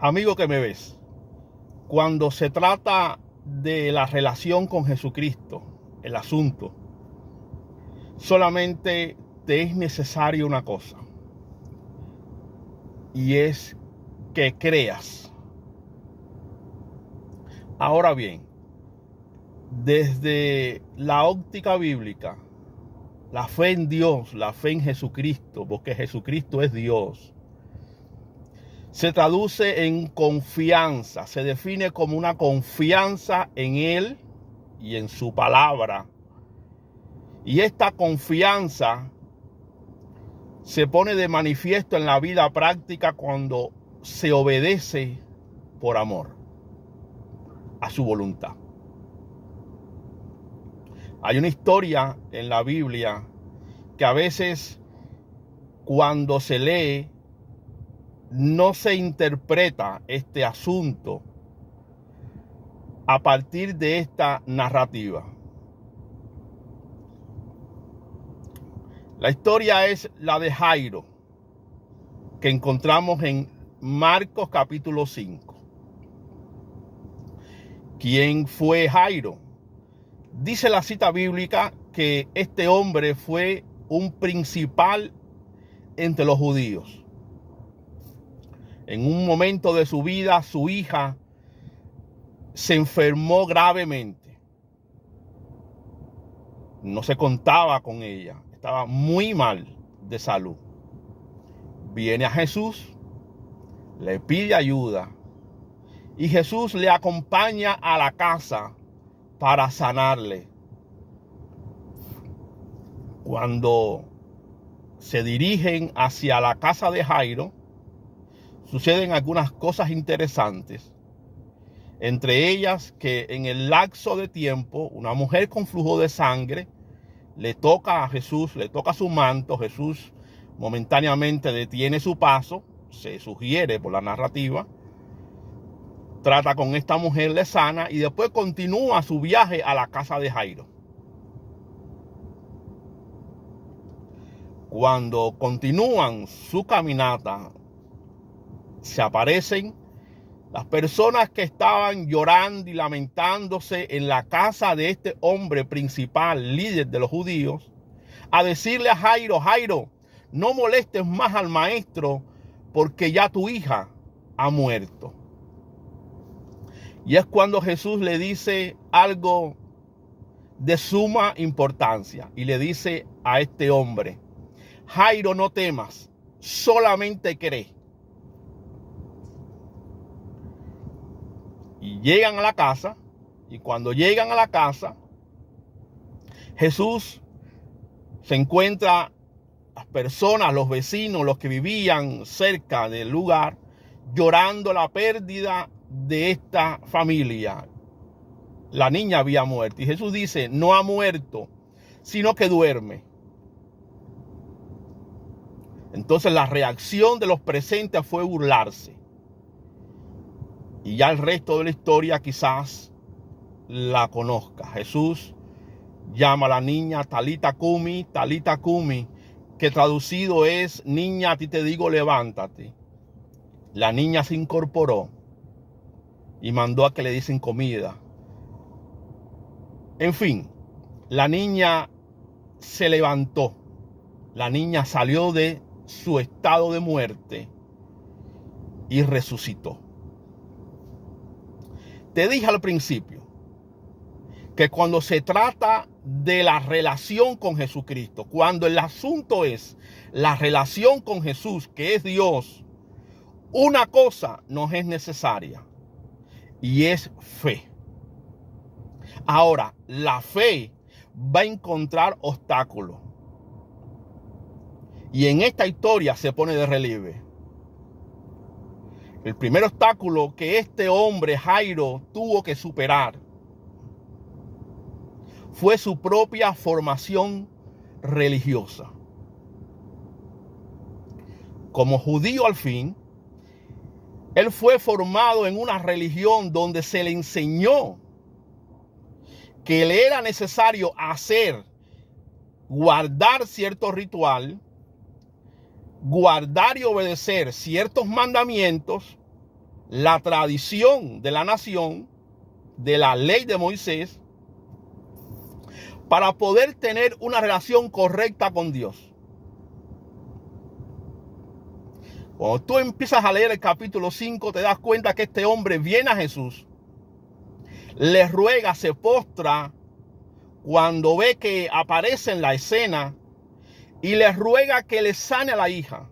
Amigo que me ves, cuando se trata de la relación con Jesucristo, el asunto, solamente te es necesario una cosa, y es que creas. Ahora bien, desde la óptica bíblica, la fe en Dios, la fe en Jesucristo, porque Jesucristo es Dios, se traduce en confianza, se define como una confianza en Él y en su palabra. Y esta confianza se pone de manifiesto en la vida práctica cuando se obedece por amor a su voluntad. Hay una historia en la Biblia que a veces cuando se lee no se interpreta este asunto a partir de esta narrativa. La historia es la de Jairo, que encontramos en Marcos capítulo 5. ¿Quién fue Jairo? Dice la cita bíblica que este hombre fue un principal entre los judíos. En un momento de su vida, su hija se enfermó gravemente. No se contaba con ella. Estaba muy mal de salud. Viene a Jesús, le pide ayuda y Jesús le acompaña a la casa para sanarle. Cuando se dirigen hacia la casa de Jairo, suceden algunas cosas interesantes. Entre ellas que en el lapso de tiempo, una mujer con flujo de sangre le toca a Jesús, le toca su manto. Jesús momentáneamente detiene su paso, se sugiere por la narrativa, trata con esta mujer, le sana y después continúa su viaje a la casa de Jairo. Cuando continúan su caminata, se aparecen las personas que estaban llorando y lamentándose en la casa de este hombre principal, líder de los judíos, a decirle a Jairo: Jairo, no molestes más al maestro porque ya tu hija ha muerto. Y es cuando Jesús le dice algo de suma importancia y le dice a este hombre: Jairo, no temas, solamente cree. Y llegan a la casa, y cuando llegan a la casa, Jesús se encuentra las personas, los vecinos, los que vivían cerca del lugar, llorando la pérdida de esta familia. La niña había muerto. Y Jesús dice: no ha muerto, sino que duerme. Entonces la reacción de los presentes fue burlarse. Y ya el resto de la historia quizás la conozca. Jesús llama a la niña Talita Cumi, que traducido es: niña, a ti te digo, levántate. La niña se incorporó y mandó a que le diesen comida. En fin, la niña se levantó. La niña salió de su estado de muerte y resucitó. Te dije al principio que cuando se trata de la relación con Jesucristo, cuando el asunto es la relación con Jesús, que es Dios, una cosa nos es necesaria y es fe. Ahora, la fe va a encontrar obstáculos. Y en esta historia se pone de relieve. El primer obstáculo que este hombre, Jairo, tuvo que superar fue su propia formación religiosa. Como judío al fin, él fue formado en una religión donde se le enseñó que le era necesario guardar cierto ritual, guardar y obedecer ciertos mandamientos, la tradición de la nación, de la ley de Moisés, para poder tener una relación correcta con Dios. Cuando tú empiezas a leer el capítulo 5, te das cuenta que este hombre viene a Jesús, le ruega, se postra cuando ve que aparece en la escena y le ruega que le sane a la hija.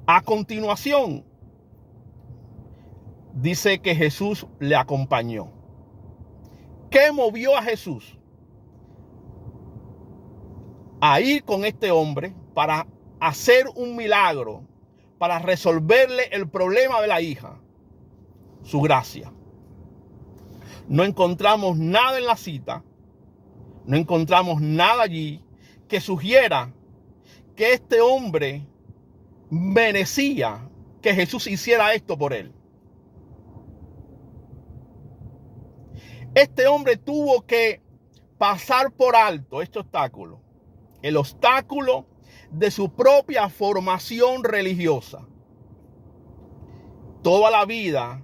A continuación, dice que Jesús le acompañó. ¿Qué movió a Jesús a ir con este hombre para hacer un milagro, para resolverle el problema de la hija? Su gracia. No encontramos nada en la cita, no encontramos nada allí que sugiera que este hombre merecía que Jesús hiciera esto por él. Este hombre tuvo que pasar por alto este obstáculo, el obstáculo de su propia formación religiosa. Toda la vida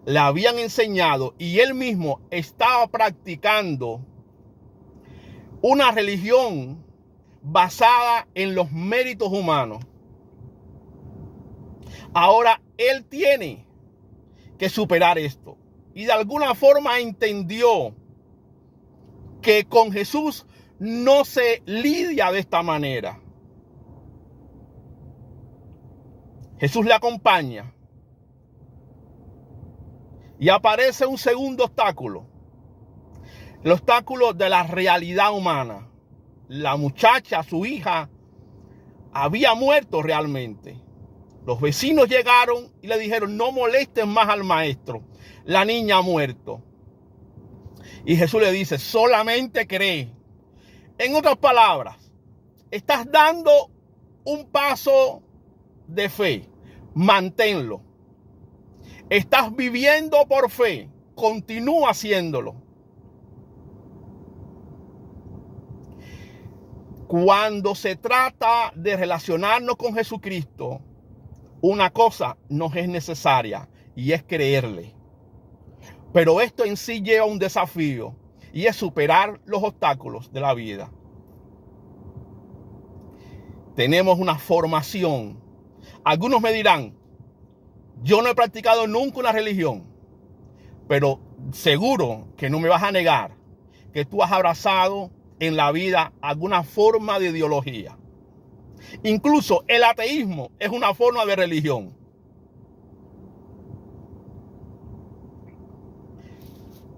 le habían enseñado y él mismo estaba practicando una religión basada en los méritos humanos. Ahora él tiene que superar esto. Y de alguna forma entendió que con Jesús no se lidia de esta manera. Jesús le acompaña. Y aparece un segundo obstáculo. El obstáculo de la realidad humana. La muchacha, su hija, había muerto realmente. Los vecinos llegaron y le dijeron: no molesten más al maestro. La niña ha muerto. Y Jesús le dice: solamente cree. En otras palabras, estás dando un paso de fe. Manténlo. Estás viviendo por fe. Continúa haciéndolo. Cuando se trata de relacionarnos con Jesucristo, una cosa nos es necesaria y es creerle. Pero esto en sí lleva un desafío y es superar los obstáculos de la vida. Tenemos una formación. Algunos me dirán: yo no he practicado nunca una religión, pero seguro que no me vas a negar que tú has abrazado en la vida alguna forma de ideología. Incluso el ateísmo es una forma de religión.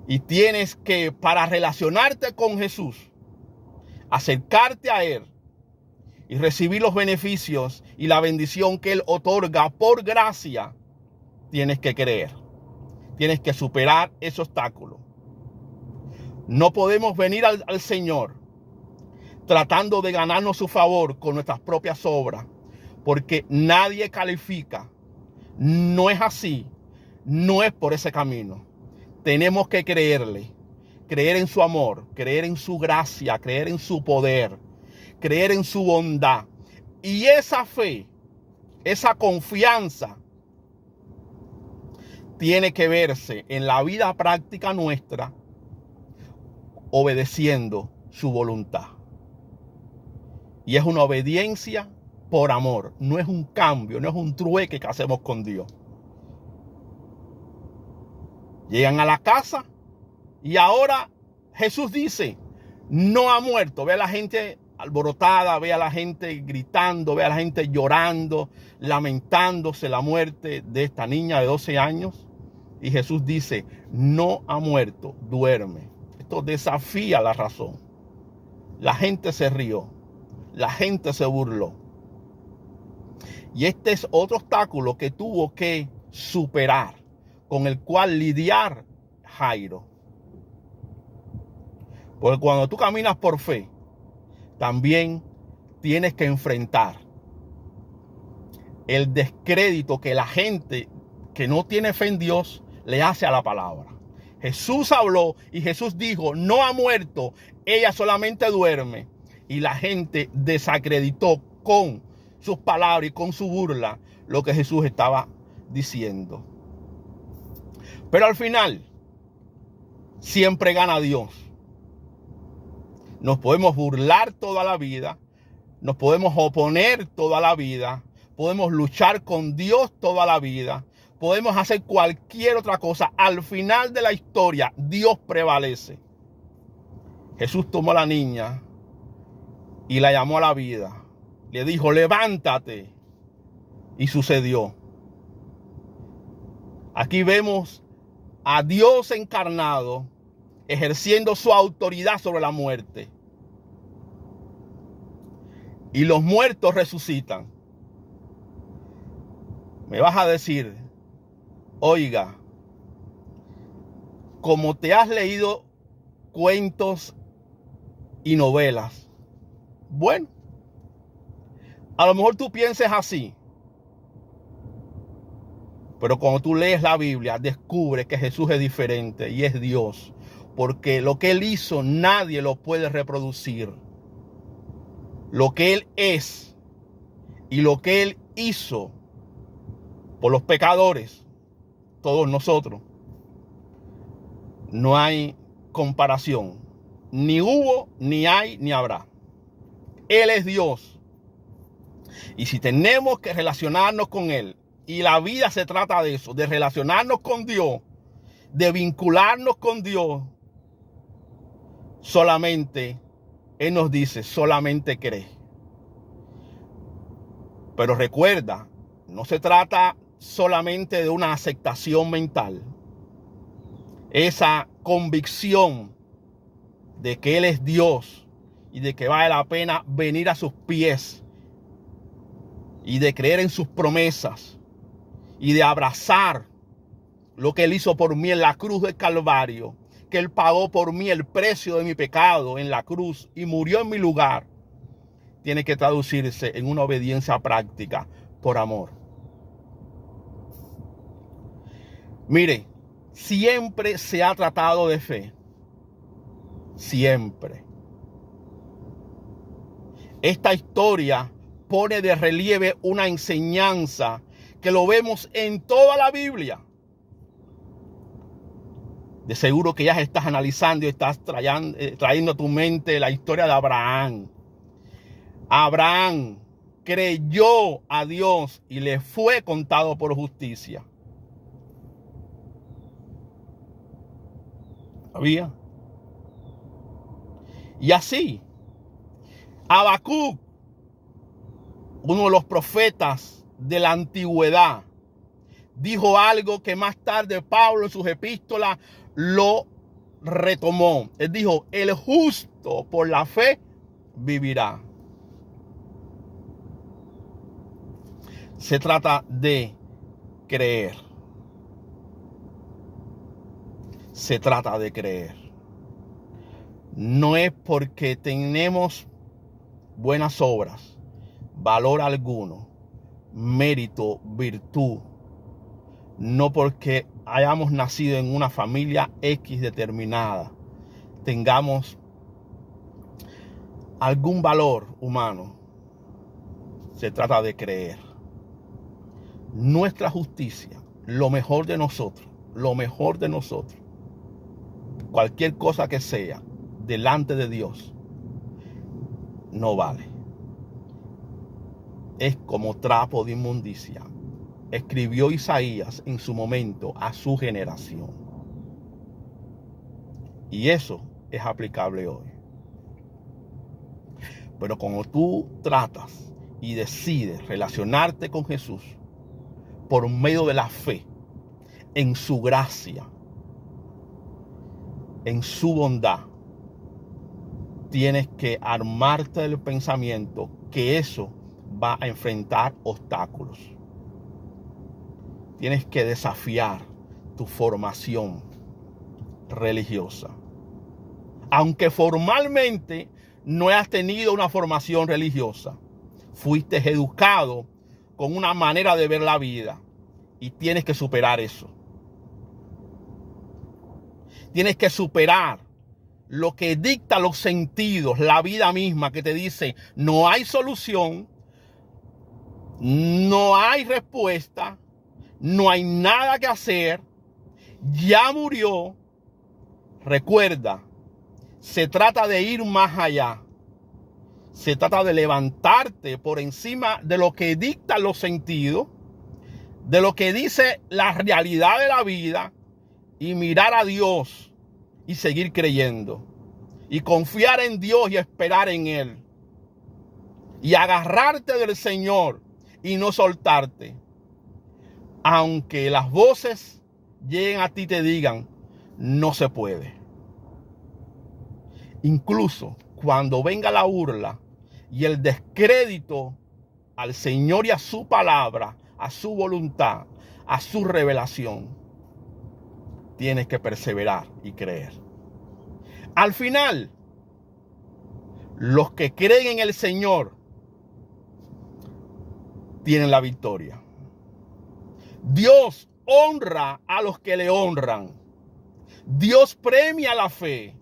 Y tienes que, para relacionarte con Jesús, acercarte a Él y recibir los beneficios y la bendición que Él otorga por gracia, tienes que creer. Tienes que superar ese obstáculo. No podemos venir al Señor tratando de ganarnos su favor con nuestras propias obras, porque nadie califica. No es así. No es por ese camino. Tenemos que creerle, creer en su amor, creer en su gracia, creer en su poder, creer en su bondad. Y esa fe, esa confianza, tiene que verse en la vida práctica nuestra, obedeciendo su voluntad. Y es una obediencia por amor, no es un cambio, no es un trueque que hacemos con Dios. Llegan a la casa y ahora Jesús dice: no ha muerto. Ve a la gente alborotada, ve a la gente gritando, ve a la gente llorando, lamentándose la muerte de esta niña de 12 años. Y Jesús dice: no ha muerto, duerme. Esto desafía la razón. La gente se rió, la gente se burló. Y este es otro obstáculo que tuvo que superar, con el cual lidiar Jairo. Porque cuando tú caminas por fe, también tienes que enfrentar el descrédito que la gente que no tiene fe en Dios le hace a la palabra. Jesús habló y Jesús dijo: no ha muerto, ella solamente duerme. Y la gente desacreditó con sus palabras y con su burla lo que Jesús estaba diciendo. Pero al final, siempre gana Dios. Nos podemos burlar toda la vida, nos podemos oponer toda la vida, podemos luchar con Dios toda la vida, podemos hacer cualquier otra cosa. Al final de la historia, Dios prevalece. Jesús tomó a la niña y la llamó a la vida. Le dijo, levántate. Y sucedió. Aquí vemos a Dios encarnado ejerciendo su autoridad sobre la muerte. Y los muertos resucitan. Me vas a decir, oiga, como te has leído cuentos y novelas, bueno, a lo mejor tú pienses así. Pero cuando tú lees la Biblia, descubres que Jesús es diferente y es Dios. Porque lo que Él hizo, nadie lo puede reproducir. Lo que Él es y lo que Él hizo por los pecadores, todos nosotros, no hay comparación. Ni hubo, ni hay, ni habrá. Él es Dios. Y si tenemos que relacionarnos con Él, y la vida se trata de eso, de relacionarnos con Dios, de vincularnos con Dios, solamente, Él nos dice, solamente cree. Pero recuerda, no se trata solamente de una aceptación mental. Esa convicción de que Él es Dios y de que vale la pena venir a sus pies y de creer en sus promesas y de abrazar lo que Él hizo por mí en la cruz del Calvario, que Él pagó por mí el precio de mi pecado en la cruz y murió en mi lugar, tiene que traducirse en una obediencia práctica por amor. Mire, siempre se ha tratado de fe. Siempre. Esta historia pone de relieve una enseñanza que lo vemos en toda la Biblia. De seguro que ya estás analizando y estás trayendo a tu mente la historia de Abraham. Abraham creyó a Dios y le fue contado por justicia. ¿Sabía? Y así, Habacuc, uno de los profetas de la antigüedad, dijo algo que más tarde Pablo en sus epístolas lo retomó. Él dijo, el justo por la fe vivirá. Se trata de creer. Se trata de creer. No es porque tenemos buenas obras, valor alguno, mérito, virtud. No porque hayamos nacido en una familia X determinada, tengamos algún valor humano. Se trata de creer. Nuestra justicia, lo mejor de nosotros, cualquier cosa que sea, delante de Dios, no vale. Es como trapo de inmundicia. Escribió Isaías en su momento a su generación. Y eso es aplicable hoy. Pero como tú tratas y decides relacionarte con Jesús por medio de la fe, en su gracia, en su bondad, tienes que armarte del pensamiento que eso va a enfrentar obstáculos. Tienes que desafiar tu formación religiosa. Aunque formalmente no has tenido una formación religiosa, fuiste educado con una manera de ver la vida y tienes que superar eso. Tienes que superar lo que dicta los sentidos, la vida misma, que te dice no hay solución, no hay respuesta, no hay nada que hacer, ya murió. Recuerda, se trata de ir más allá. Se trata de levantarte por encima de lo que dictan los sentidos, de lo que dice la realidad de la vida, y mirar a Dios y seguir creyendo. Y confiar en Dios y esperar en Él. Y agarrarte del Señor y no soltarte. Aunque las voces lleguen a ti y te digan, no se puede. Incluso cuando venga la burla y el descrédito al Señor y a su palabra, a su voluntad, a su revelación, tienes que perseverar y creer. Al final, los que creen en el Señor tienen la victoria. Dios honra a los que le honran. Dios premia la fe.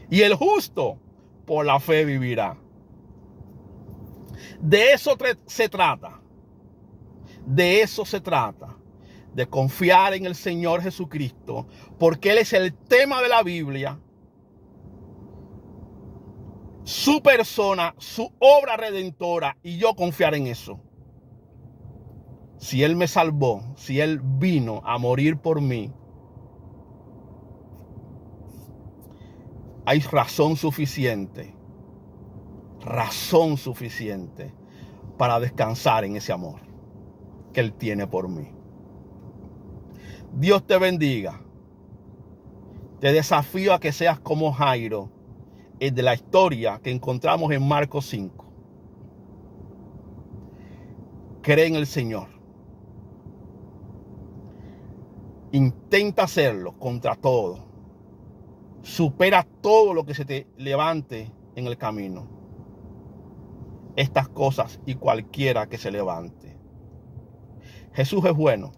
Y el justo por la fe vivirá. De eso se trata. De eso se trata. De confiar en el Señor Jesucristo. Porque Él es el tema de la Biblia. Su persona, su obra redentora. Y yo confiar en eso. Si Él me salvó, si Él vino a morir por mí, hay razón suficiente para descansar en ese amor que Él tiene por mí. Dios te bendiga. Te desafío a que seas como Jairo, el de la historia que encontramos en Marcos 5. Cree en el Señor. Intenta hacerlo contra todo. Supera todo lo que se te levante en el camino. Estas cosas y cualquiera que se levante. Jesús es bueno.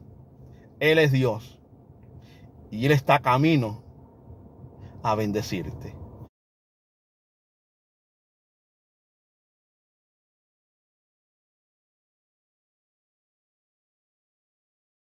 Él es Dios. Y Él está camino a bendecirte.